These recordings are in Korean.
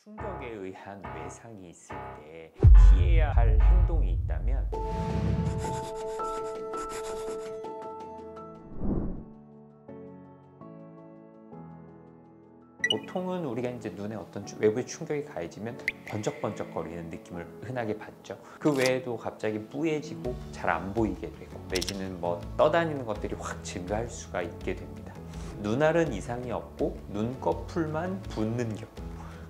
충격에 의한 외상이 있을 때 피해야 할 행동이 있다면 보통은 우리가 이제 눈에 어떤 외부의 충격이 가해지면 번쩍번쩍거리는 느낌을 흔하게 받죠. 그 외에도 갑자기 뿌얘지고 잘 안 보이게 되고 내지는 뭐 떠다니는 것들이 확 증가할 수가 있게 됩니다. 눈알은 이상이 없고 눈꺼풀만 붓는 경우,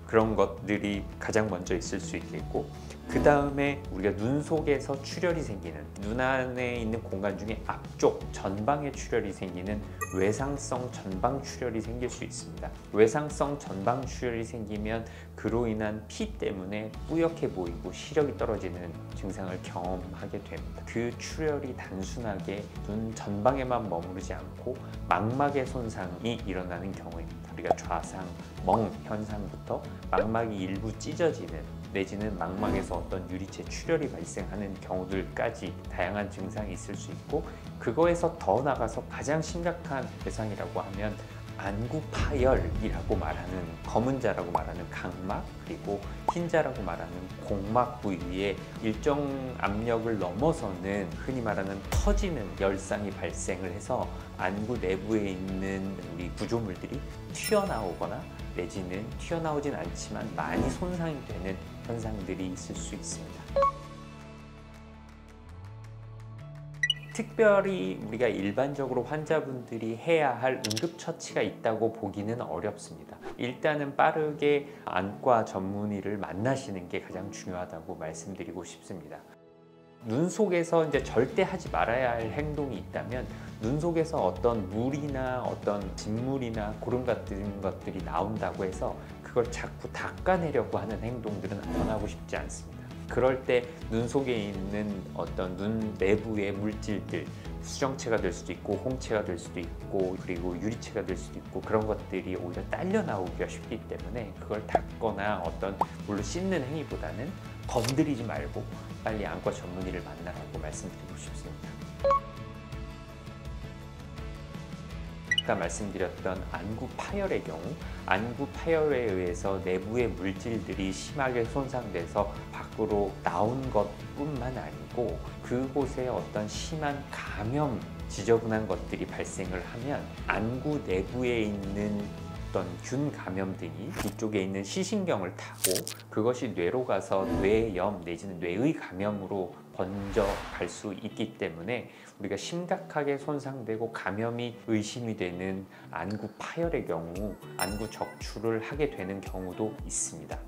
그런 것들이 가장 먼저 있을 수 있겠고, 그 다음에 우리가 눈 속에서 출혈이 생기는, 눈 안에 있는 공간 중에 앞쪽 전방에 출혈이 생기는 외상성 전방 출혈이 생길 수 있습니다. 외상성 전방 출혈이 생기면 그로 인한 피 때문에 뿌옇게 보이고 시력이 떨어지는 증상을 경험하게 됩니다. 그 출혈이 단순하게 눈 전방에만 머무르지 않고 망막의 손상이 일어나는 경우입니다. 우리가 좌상, 멍 현상부터 망막이 일부 찢어지는 내지는 망막에서 어떤 유리체 출혈이 발생하는 경우들까지 다양한 증상이 있을 수 있고, 그거에서 더 나가서 가장 심각한 외상이라고 하면 안구 파열이라고 말하는, 검은 자라고 말하는 각막, 그리고 흰 자라고 말하는 공막 부위에 일정 압력을 넘어서는 흔히 말하는 터지는 열상이 발생을 해서 안구 내부에 있는 우리 구조물들이 튀어나오거나 내지는 튀어나오진 않지만 많이 손상이 되는 현상들이 있을 수 있습니다. 특별히 우리가 일반적으로 환자분들이 해야 할 응급처치가 있다고 보기는 어렵습니다. 일단은 빠르게 안과 전문의를 만나시는 게 가장 중요하다고 말씀드리고 싶습니다. 눈 속에서 이제 절대 하지 말아야 할 행동이 있다면, 눈 속에서 어떤 물이나 어떤 진물이나 그런 같은 것들이 나온다고 해서 그걸 자꾸 닦아내려고 하는 행동들은 안 하고 싶지 않습니다. 그럴 때 눈 속에 있는 어떤 눈 내부의 물질들, 수정체가 될 수도 있고 홍채가 될 수도 있고 그리고 유리체가 될 수도 있고, 그런 것들이 오히려 딸려 나오기가 쉽기 때문에 그걸 닦거나 어떤 물로 씻는 행위보다는 건드리지 말고 빨리 안과 전문의를 만나라고 말씀드리고 싶습니다. 아까 말씀드렸던 안구 파열의 경우, 안구 파열에 의해서 내부의 물질들이 심하게 손상돼서 밖으로 나온 것뿐만 아니고 그곳에 어떤 심한 감염, 지저분한 것들이 발생을 하면 안구 내부에 있는 어떤 균 감염 등이 이쪽에 있는 시신경을 타고 그것이 뇌로 가서 뇌염 내지는 뇌의 감염으로 번져 갈 수 있기 때문에 우리가 심각하게 손상되고 감염이 의심이 되는 안구 파열의 경우 안구 적출을 하게 되는 경우도 있습니다.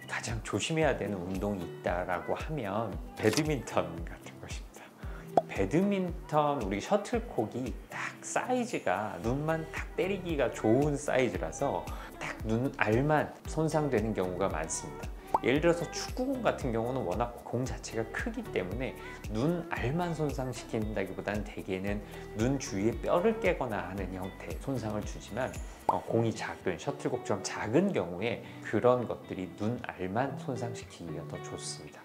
가장 조심해야 되는 운동이 있다라고 하면 배드민턴 같은 것입니다. 배드민턴 우리 셔틀콕이 딱 사이즈가 눈만 딱 때리기가 좋은 사이즈라서 딱 눈알만 손상되는 경우가 많습니다. 예를 들어서 축구공 같은 경우는 워낙 공 자체가 크기 때문에 눈알만 손상시킨다기보다는 대개는 눈 주위에 뼈를 깨거나 하는 형태의 손상을 주지만 공이 작은 셔틀콕처럼 작은 경우에 그런 것들이 눈알만 손상시키기가 더 좋습니다.